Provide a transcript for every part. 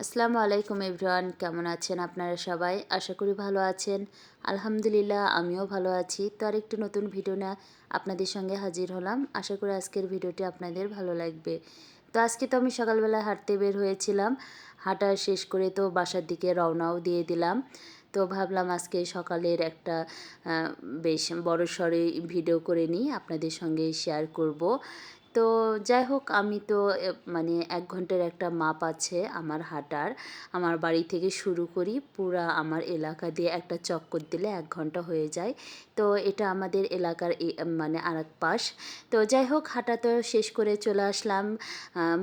আসসালামু আলাইকুম এভরিওয়ান, কেমন আছেন আপনারা সবাই? আশা করি ভালো আছেন। আলহামদুলিল্লাহ আমিও ভালো আছি। তো আরেকটু নতুন ভিডিও নিয়ে আপনাদের সঙ্গে হাজির হলাম। আশা করি আজকের ভিডিওটি আপনাদের ভালো লাগবে। তো আজকে তো আমি সকালবেলা হাঁটতে বের হয়েছিলাম। হাঁটা শেষ করে তো বাসার দিকে রওনাও দিয়ে দিলাম। তো ভাবলাম আজকে সকালের একটা বেশ বড়সড় ভিডিও করে নিই, আপনাদের সঙ্গে শেয়ার করব। তো যাই হোক, আমি তো মানে ১ ঘন্টার একটা মাপ আছে আমার হাঁটার। আমার বাড়ি থেকে শুরু করি, পুরা আমার এলাকা দিয়ে একটা চক্কর দিলে ১ ঘন্টা হয়ে যায়। তো এটা আমাদের এলাকার মানে আরেক পাশ। তো যাই হোক, হাঁটা তো শেষ করে চলে আসলাম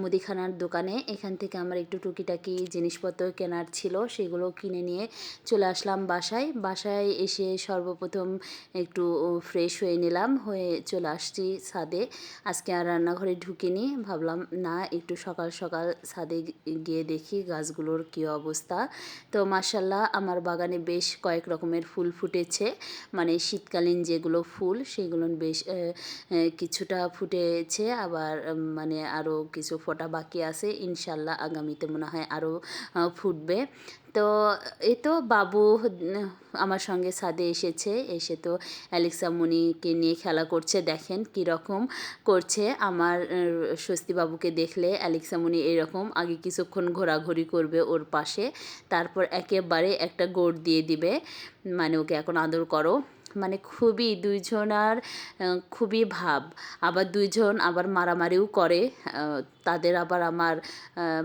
মুদিখানার দোকানে। এখান থেকে আমার একটু টুকিটাকি জিনিসপত্র কেনার ছিল, সেগুলো কিনে নিয়ে চলে আসলাম বাসায়। বাসায় এসে সর্বপ্রথম একটু ফ্রেশ হয়ে নিলাম, হয়ে চলে আসছি ছাদে। আজকে আর রান্নাঘরে ঢুকিনি, ভাবলাম না একটু সকাল সকাল ছাদে গিয়ে দেখি গাছগুলোর কী অবস্থা। তো মাশাল্লাহ আমার বাগানে বেশ কয়েক রকমের ফুল ফুটেছে, মানে শীতকালীন যেগুলো ফুল সেগুলো বেশ কিছুটা ফুটেছে, আবার মানে আরও কিছু ফোটা বাকি আছে। ইনশাল্লাহ আগামীতে মনে হয় আরও ফুটবে। তো এই তো বাবু আমার সঙ্গে ছাদে এসেছে, এসে তো অ্যালেক্সা মনিকে নিয়ে খেলা করছে। দেখেন কীরকম করছে। আমার স্বস্তি বাবুকে দেখলে অ্যালেক্সা মনি এরকম আগে কিছুক্ষণ ঘোরাঘুরি করবে ওর পাশে, তারপর একেবারে একটা গোড় দিয়ে দিবে, মানে ওকে এখন আদর করো। মানে খুবই দুইজনার খুবই ভাব। আবার দুইজন আবার মারামারিও করে, তাদের আবার আমার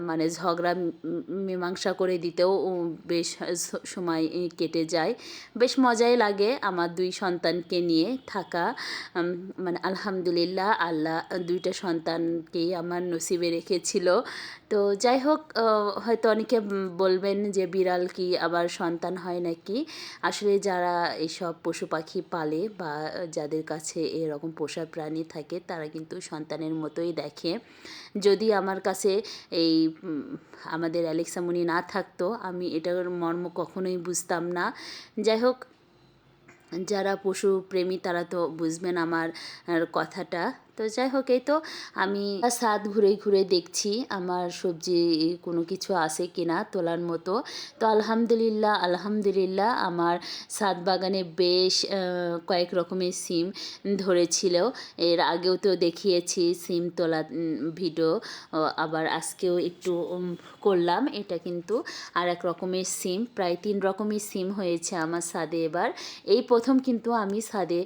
মানে ঝগড়া মীমাংসা করে দিতেও বেশ সময় কেটে যায়। বেশ মজাই লাগে আমার দুই সন্তানকে নিয়ে থাকা। মানে আলহামদুলিল্লাহ আল্লাহ দুইটা সন্তানকেই আমার নসিবে রেখেছিল। তো যাই হোক, হয়তো অনেকে বলবেন যে বিড়াল কি আবার সন্তান হয় নাকি। আসলে যারা এইসব পশু পাখি পালে বা যাদের কাছে এরকম পোষা প্রাণী থাকে তারা কিন্তু সন্তানের মতোই দেখে। যদি আমার কাছে এই আমাদের অ্যালেক্সা মনি না থাকতো, আমি এটার মর্ম কখনোই বুঝতাম না। যাই হোক, যারা পশু প্রেমী তারা তো বুঝবেন আমার কথাটা। তো যাই হোক, এই তো আমি ছাদ ঘুরে ঘুরে দেখছি আমার সবজি কোনো কিছু আছে কিনা তোলার মতো। তো আলহামদুলিল্লাহ আলহামদুলিল্লাহ আমার ছাদ বাগানে বেশ কয়েক রকমের সিম ধরেছিল। এর আগেও তো দেখিয়েছি সিম তোলা ভিডিও, আবার আজকেও একটু করলাম। এটা কিন্তু আর এক রকমের সিম, প্রায় 3 রকমের সিম হয়েছে আমার ছাদে এবার। এই প্রথম কিন্তু আমি ছাদে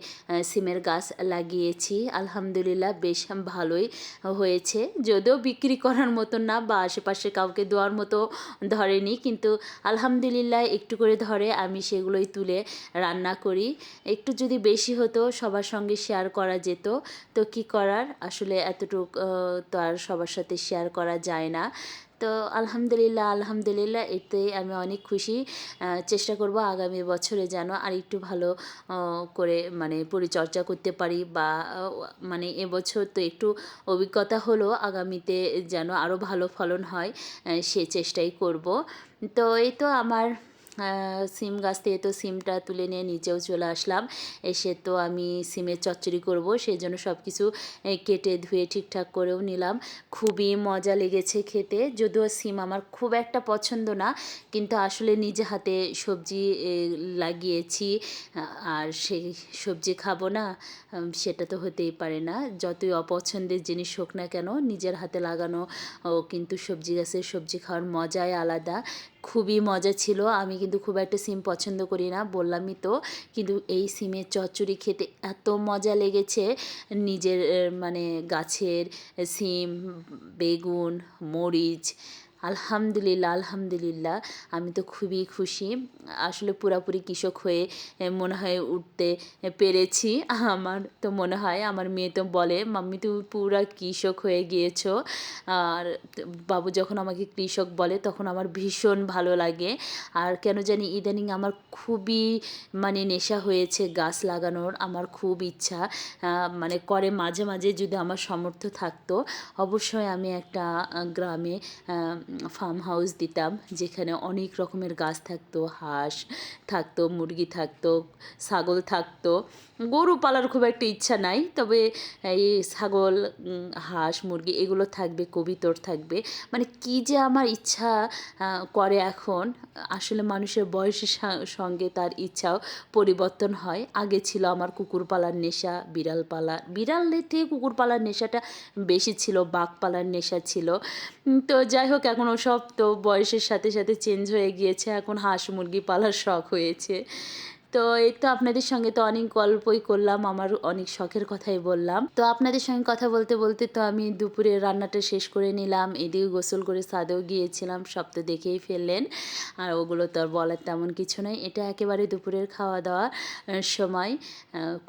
সিমের গাছ লাগিয়েছি। আলহামদুলিল্লাহ বেশ ভালোই হয়েছে, যদিও বিক্রি করার মতন না বা আশেপাশে কাউকে দেওয়ার মতো ধরেনি, কিন্তু আলহামদুলিল্লাহ একটু করে ধরে, আমি সেগুলোই তুলে রান্না করি। একটু যদি বেশি হতো সবার সঙ্গে শেয়ার করা যেত, তো কি করার, আসলে এতটুক তো আর সবার সাথে শেয়ার করা যায় না। তো আলহামদুলিল্লাহ আলহামদুলিল্লাহ এতে আমি অনেক খুশি। চেষ্টা করব আগামী বছরে যেন আর একটু ভালো করে মানে পরিচর্যা করতে পারি, বা মানে এবছর তো একটু অভিজ্ঞতা হলো, আগামীতে যেন আরও ভালো ফলন হয় সে চেষ্টাই করব। তো এই তো আমার সিম গাছ থেকে তো সিমটা তুলে নিয়ে নিচেও চলে আসলাম। এসে তো আমি সিমের চচ্চড়ি করব, সেই জন্য সব কিছু কেটে ধুয়ে ঠিকঠাক করেও নিলাম। খুবই মজা লেগেছে খেতে, যদিও সিম আমার খুব একটা পছন্দ না, কিন্তু আসলে নিজে হাতে সবজি লাগিয়েছি আর সেই সবজি খাবো না, সেটা তো হতেই পারে না। যতই অপছন্দের জিনিস হোক না কেন, নিজের হাতে লাগানো কিন্তু সবজি গাছের সবজি খাওয়ার মজাই আলাদা। খুবই মজা ছিল। আমি কিন্তু খুব একটা সিম পছন্দ করি না, বললামই তো, কিন্তু এই সিমের চচ্চড়ি খেতে এত মজা লেগেছে। নিজের মানে গাছের সিম, বেগুন, মরিচ, আলহামদুলিল্লাহ আলহামদুলিল্লাহ আমি তো খুবই খুশি। আসলে পুরাপুরি কৃষক হয়ে মনে হয় উঠতে পেরেছি। আমার তো মনে হয়, আমার মেয়ে তো বলে মাম্মি তুমি পুরা কৃষক হয়ে গিয়েছো। আর বাবু যখন আমাকে কৃষক বলে তখন আমার ভীষণ ভালো লাগে। আর কেন জানি ইদানিং আমার খুবই মানে নেশা হয়েছে গাছ লাগানোর, আমার খুব ইচ্ছা মানে করে মাঝে মাঝে, যদি আমার সামর্থ্য থাকতো অবশ্যই আমি একটা গ্রামে ফার্ম হাউস দিতাম, যেখানে অনেক রকমের গাছ থাকতো, হাঁস থাকতো, মুরগি থাকতো, ছাগল থাকতো। গরু পালার খুব একটা ইচ্ছা নাই, তবে এই ছাগল, হাঁস, মুরগি এগুলো থাকবে, কবিতর থাকবে। মানে কী যে আমার ইচ্ছা করে এখন। আসলে মানুষের বয়সের সঙ্গে তার ইচ্ছাও পরিবর্তন হয়। আগে ছিল আমার কুকুর পালার নেশা, বিড়ালের থেকে কুকুর পালার নেশাটা বেশি ছিল, বাঘ পালার নেশা ছিল। তো যাই হোক, এখন ওসব তো বয়সের সাথে সাথে চেঞ্জ হয়ে গিয়েছে, এখন হাঁস মুরগি পালার শখ হয়েছে। তো এই তো আপনাদের সঙ্গে তো অনেক গল্পই করলাম, আমার অনেক শখের কথাই বললাম। তো আপনাদের সঙ্গে কথা বলতে বলতে তো আমি দুপুরে রান্নাটা শেষ করে নিলাম, এদিকে গোসল করে ছাদেও গিয়েছিলাম, সব তো দেখেই ফেললেন। আর ওগুলো তো আর বলার তেমন কিছু নয়, এটা একেবারে দুপুরের খাওয়া দাওয়ার সময়।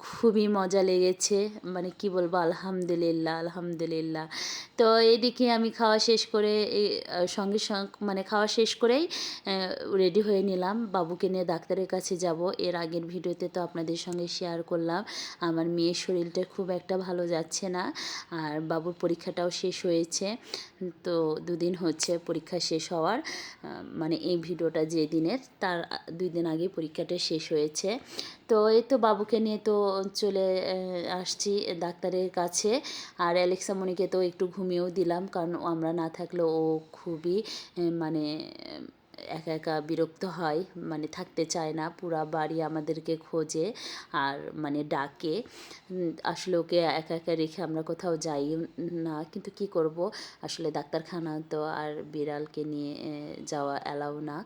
খুবই মজা লেগেছে, মানে কি বলবো, আলহামদুলিল্লাহ আলহামদুলিল্লাহ। তো এদিকে আমি খাওয়া শেষ করে সঙ্গে মানে খাওয়া শেষ করেই রেডি হয়ে নিলাম, বাবুকে নিয়ে ডাক্তারের কাছে যাব। এর আগের ভিডিওতে তো আপনাদের সঙ্গে শেয়ার করলাম আমার মেয়ের শরীরটা খুব একটা ভালো যাচ্ছে না, আর বাবুর পরীক্ষাটাও শেষ হয়েছে। তো 2 দিন হচ্ছে পরীক্ষা শেষ হওয়ার, মানে এই ভিডিওটা যে দিনের তার 2 দিন আগে পরীক্ষাটা শেষ হয়েছে। তো এই তো বাবুকে নিয়ে তো চলে আসছি ডাক্তারের কাছে। আর অ্যালেক্সা মনিকে তো একটু ঘুমিয়েও দিলাম, কারণ আমরা না থাকলে ও খুবই মানে একা একা বিরক্ত হয়, মানে থাকতে চায় না, পুরা বাড়ি আমাদেরকে খোঁজে আর মানে ডাকে। আসলে ওকে একা একা রেখে আমরা কোথাও যাই না, কিন্তু কি করব, আসলে ডাক্তারখানা তো আর বিড়ালকে নিয়ে যাওয়া অ্যালাউ না।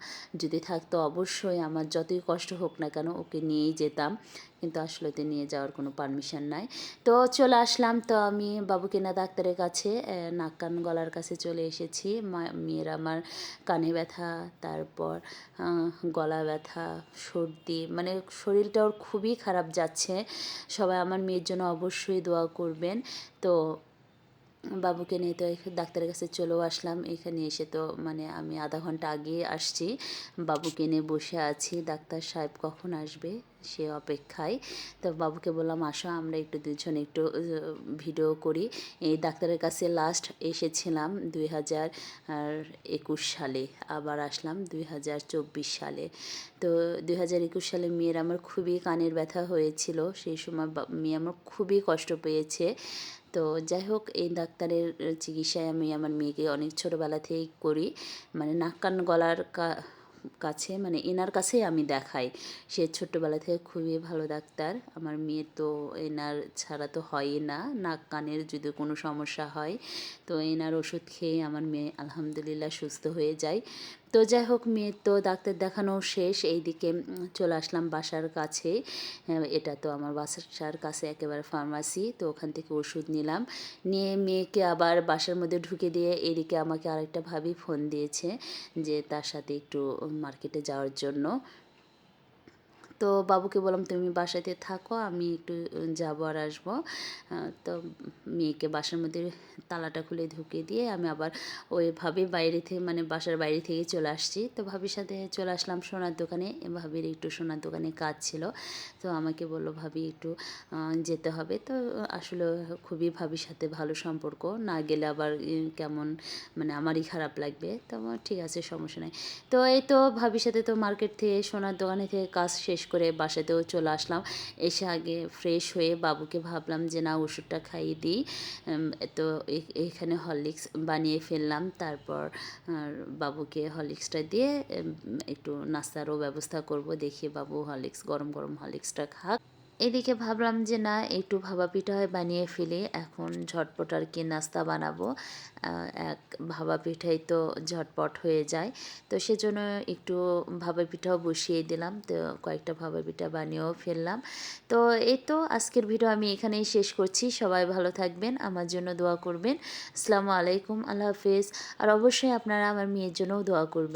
যদি থাকতো অবশ্যই আমার যতই কষ্ট হোক না কেন ওকে নিয়েই যেতাম, কিন্তু আসলে তো নিয়ে যাওয়ার কোনো পারমিশন নাই। তো চলে আসলাম, তো আমি বাবুকে না ডাক্তারের কাছে, নাক কান গলার কাছে চলে এসেছি। মেয়ের আমার কানে ব্যথা, তারপর গলা ব্যথা, সর্দি, মানে শরীরটা ওর খুবই খারাপ যাচ্ছে। সবাই আমার মেয়ের জন্য অবশ্যই দোয়া করবেন। তো বাবুকে নিয়ে তো ডাক্তারের কাছে চলেও আসলাম। এখানে এসে তো মানে আমি আধা ঘন্টা আগে আসছি, বাবুকে নিয়ে বসে আছি, ডাক্তার সাহেব কখন আসবে সে অপেক্ষায়। তো বাবুকে বললাম আসো আমরা একটু দুজন একটু ভিডিও করি। এই ডাক্তারের কাছে লাস্ট এসেছিলাম 2021 সালে, আবার আসলাম 2024 সালে। তো 2021 সালে মেয়ের আমার খুবই কানের ব্যথা হয়েছিল, সেই সময় মেয়ে আমার খুবই কষ্ট পেয়েছে। তো যাই হোক, এই ডাক্তারের চিকিৎসায় আমি আমার মেয়েকে অনেক ছোটোবেলা থেকেই করি, মানে নাক কান গলার কাছে, মানে এনার কাছেই আমি দেখাই। সে ছোট্টবেলা থেকে খুবই ভালো ডাক্তার। আমার মেয়ের তো এনার ছাড়া তো হয়ই না, নাক কানের যদি কোনো সমস্যা হয় তো এনার ওষুধ খেয়ে আমার মেয়ে আলহামদুলিল্লাহ সুস্থ হয়ে যায়। তো যাই হোক, মেয়ের তো ডাক্তার দেখানো শেষ, এইদিকে চলে আসলাম বাসার কাছে। এটা তো আমার বাসার কাছে একেবারে ফার্মাসি, তো ওখান থেকে ওষুধ নিলাম, নিয়ে মেয়েকে আবার বাসার মধ্যে ঢুকে দিয়ে এদিকে আমাকে আরেকটা ভাবি ফোন দিয়েছে যে তার সাথে একটু মার্কেটে যাওয়ার জন্য। তো বাবুকে বললাম তুমি বাসাতে থাকো, আমি একটু যাবো আর আসবো। তো মেয়েকে বাসার মধ্যে তালাটা খুলে ঢুকিয়ে দিয়ে আমি আবার ওইভাবে বাইরে থেকে, মানে বাসার বাইরে থেকে চলে আসছি। তো ভাবির সাথে চলে আসলাম সোনার দোকানে, ভাবির একটু সোনার দোকানে কাজ ছিল, তো আমাকে বললো ভাবি একটু যেতে হবে। তো আসলে খুবই ভাবির সাথে ভালো সম্পর্ক, না গেলে আবার কেমন মানে আমারই খারাপ লাগবে। তো আমার ঠিক আছে, সমস্যা নেই। তো এই তো ভাবির সাথে তো মার্কেট থেকে সোনার দোকানে থেকে কাজ শেষ করে বাসাতেও চলে আসলাম। এসে আগে ফ্রেশ হয়ে বাবুকে ভাবলাম যে না ওষুধটা খাইয়ে দিই। তো এখানে হরলিক্স বানিয়ে ফেললাম, তারপর বাবুকে হরলিক্সটা দিয়ে একটু নাস্তারও ব্যবস্থা করব, দেখি বাবু হরলিক্স, গরম গরম হরলিক্সটা খাক। এদিকে ভাবলাম যে না একটু ভাপা পিঠা বানিয়ে ফেলি, এখন ঝটপট আর কি নাস্তা বানাবো। এক ভাপা পিঠাই তো ঝটপট হয়ে যায়, তো সেজন্য একটু ভাপা পিঠাও বসিয়ে দিলাম, তো কয়েকটা ভাপা পিঠা বানিয়েও ফেললাম। তো এই তো আজকের ভিডিও আমি এখানেই শেষ করছি, সবাই ভালো থাকবেন, আমার জন্য দোয়া করবেন। আসসালামু আলাইকুম, আল্লাহ হাফেজ। আর অবশ্যই আপনারা আমার মেয়ের জন্যও দোয়া করবেন।